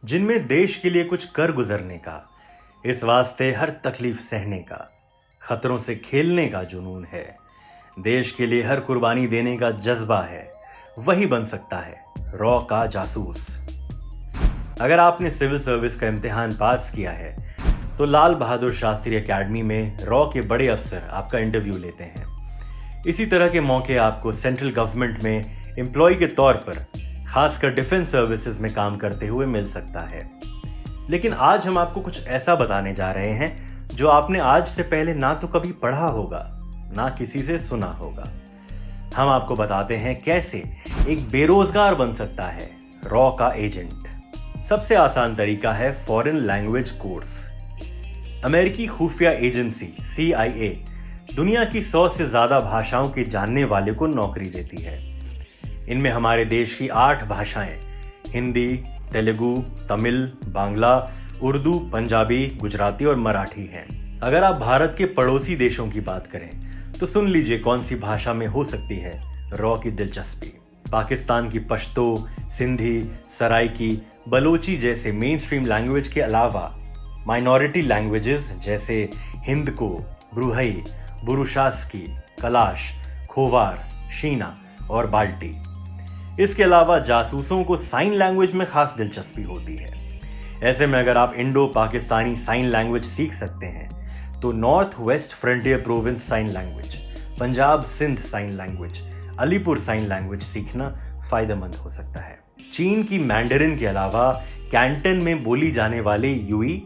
जिनमें देश के लिए कुछ कर गुजरने का, इस वास्ते हर तकलीफ सहने का, खतरों से खेलने का जुनून है, देश के लिए हर कुर्बानी देने का जज्बा है, वही बन सकता है रॉ का जासूस। अगर आपने सिविल सर्विस का इम्तिहान पास किया है तो लाल बहादुर शास्त्री एकेडमी में रॉ के बड़े अफसर आपका इंटरव्यू लेते हैं। इसी तरह के मौके आपको सेंट्रल गवर्नमेंट में एम्प्लॉय के तौर पर, खासकर डिफेंस सर्विसेज में काम करते हुए मिल सकता है। लेकिन आज हम आपको कुछ ऐसा बताने जा रहे हैं जो आपने आज से पहले ना तो कभी पढ़ा होगा, ना किसी से सुना होगा। हम आपको बताते हैं कैसे एक बेरोजगार बन सकता है रॉ का एजेंट। सबसे आसान तरीका है फॉरेन लैंग्वेज कोर्स। अमेरिकी खुफिया एजेंसी CIA दुनिया की 100 से ज्यादा भाषाओं के जानने वाले को नौकरी देती है। इनमें हमारे देश की 8 भाषाएं हिंदी, तेलुगु, तमिल, बांग्ला, उर्दू, पंजाबी, गुजराती और मराठी हैं। अगर आप भारत के पड़ोसी देशों की बात करें तो सुन लीजिए कौन सी भाषा में हो सकती है रॉ की दिलचस्पी। पाकिस्तान की पश्तो, सिंधी, सराइकी, बलोची जैसे मेन स्ट्रीम लैंग्वेज के अलावा माइनॉरिटी लैंग्वेजेस जैसे हिंदको, ब्रूहई, बुरुशास्की, कलाश, खोवार, शीना और बाल्टी। इसके अलावा जासूसों को साइन लैंग्वेज में खास दिलचस्पी होती है। ऐसे में अगर आप इंडो पाकिस्तानी साइन लैंग्वेज सीख सकते हैं तो North West Frontier Province sign language, Punjab Sindh sign language, Alipur sign language सीखना फायदेमंद हो सकता है। चीन की मैंडरिन के अलावा कैंटन में बोली जाने वाले यूई,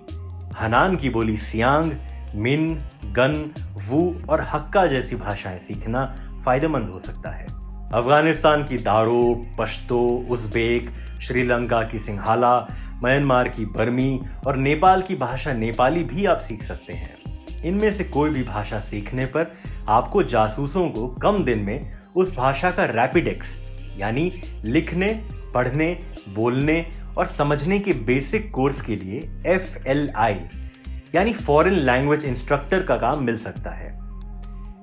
हनान की बोली सियांग, मिन, गन, वू और हक्का जैसी भाषाएं सीखना फायदेमंद हो सकता है। अफगानिस्तान की दारो, पश्तो, उज़्बेक, श्रीलंका की सिंहाला, म्यांमार की बर्मी और नेपाल की भाषा नेपाली भी आप सीख सकते हैं। इनमें से कोई भी भाषा सीखने पर आपको जासूसों को कम दिन में उस भाषा का रैपिडेक्स यानी लिखने, पढ़ने, बोलने और समझने के बेसिक कोर्स के लिए FLI यानी फॉरेन लैंग्वेज इंस्ट्रक्टर का काम मिल सकता है।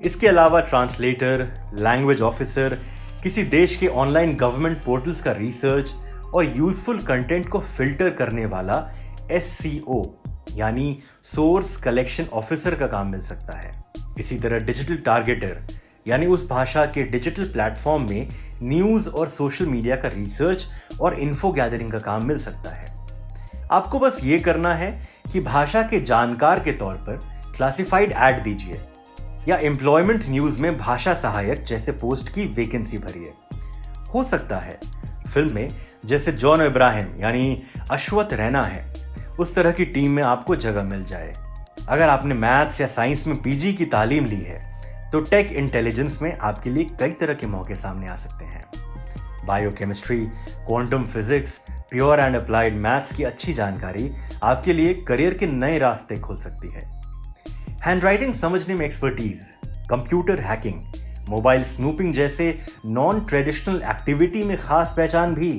इसके अलावा ट्रांसलेटर, लैंग्वेज ऑफिसर, किसी देश के ऑनलाइन गवर्नमेंट पोर्टल्स का रिसर्च और यूजफुल कंटेंट को फिल्टर करने वाला SCO यानी सोर्स कलेक्शन ऑफिसर का काम मिल सकता है। इसी तरह डिजिटल टारगेटर यानी उस भाषा के डिजिटल प्लेटफॉर्म में न्यूज और सोशल मीडिया का रिसर्च और इन्फो गैदरिंग का काम मिल सकता है। आपको बस ये करना है कि भाषा के जानकार के तौर पर क्लासिफाइड ऐड दीजिए या एम्प्लॉयमेंट न्यूज में भाषा सहायक जैसे पोस्ट की वैकेंसी भरिए। हो सकता है फिल्म में जैसे जॉन इब्राहिम यानी अश्वथ रैना है, उस तरह की टीम में आपको जगह मिल जाए। अगर आपने मैथ्स या साइंस में PG की तालीम ली है तो टेक इंटेलिजेंस में आपके लिए कई तरह के मौके सामने आ सकते हैं। Biochemistry, quantum physics, pure and applied maths की अच्छी जानकारी आपके लिए करियर के नए रास्ते खोल सकती है। हैंडराइटिंग समझने में expertise, computer hacking, mobile snooping जैसे नॉन ट्रेडिशनल एक्टिविटी में खास पहचान भी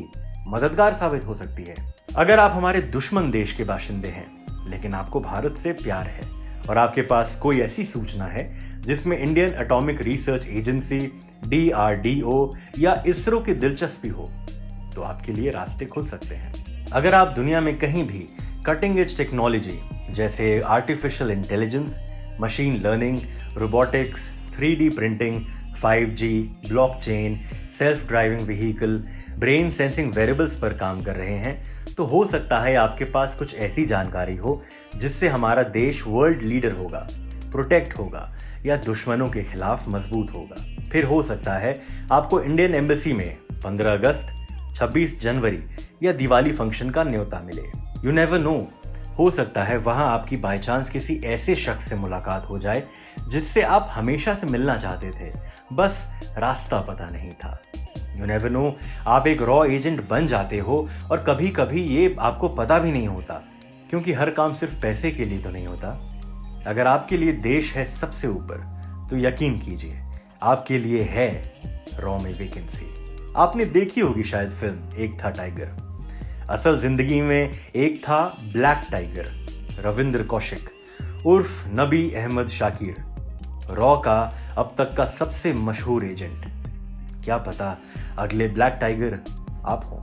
मददगार साबित हो सकती है। अगर आप हमारे दुश्मन देश के बाशिंदे हैं लेकिन आपको भारत से प्यार है और आपके पास कोई ऐसी सूचना है जिसमें Indian atomic research agency, DRDO या इसरो की दिलचस्पी हो तो आपके लिए रास्ते खुल सकते हैं। अगर आप दुनिया में कहीं भी कटिंग एज टेक्नोलॉजी जैसे artificial intelligence, machine learning, robotics, 3D printing, 5G, blockchain, self driving vehicle, brain sensing wearables पर काम कर रहे हैं तो हो सकता है आपके पास कुछ ऐसी जानकारी हो जिससे हमारा देश वर्ल्ड लीडर होगा, प्रोटेक्ट होगा या दुश्मनों के खिलाफ मजबूत होगा। फिर हो सकता है आपको इंडियन एम्बेसी में 15 अगस्त, 26 जनवरी या दिवाली फंक्शन का न्योता मिले। यू नेवर नो, हो सकता है वहां आपकी बाय चांस किसी ऐसे शख्स से मुलाकात हो जाए जिससे आप हमेशा से मिलना चाहते थे, बस रास्ता पता नहीं था। यू नेवर नो, आप एक रॉ एजेंट बन जाते हो और कभी कभी ये आपको पता भी नहीं होता, क्योंकि हर काम सिर्फ पैसे के लिए तो नहीं होता। अगर आपके लिए देश है सबसे ऊपर तो यकीन कीजिए आपके लिए है रॉ में वैकेंसी। आपने देखी होगी शायद फिल्म एक था टाइगर। असल जिंदगी में एक था ब्लैक टाइगर, रविंद्र कौशिक उर्फ नबी अहमद शाकिर, रॉ का अब तक का सबसे मशहूर एजेंट। क्या पता अगले ब्लैक टाइगर आप हो।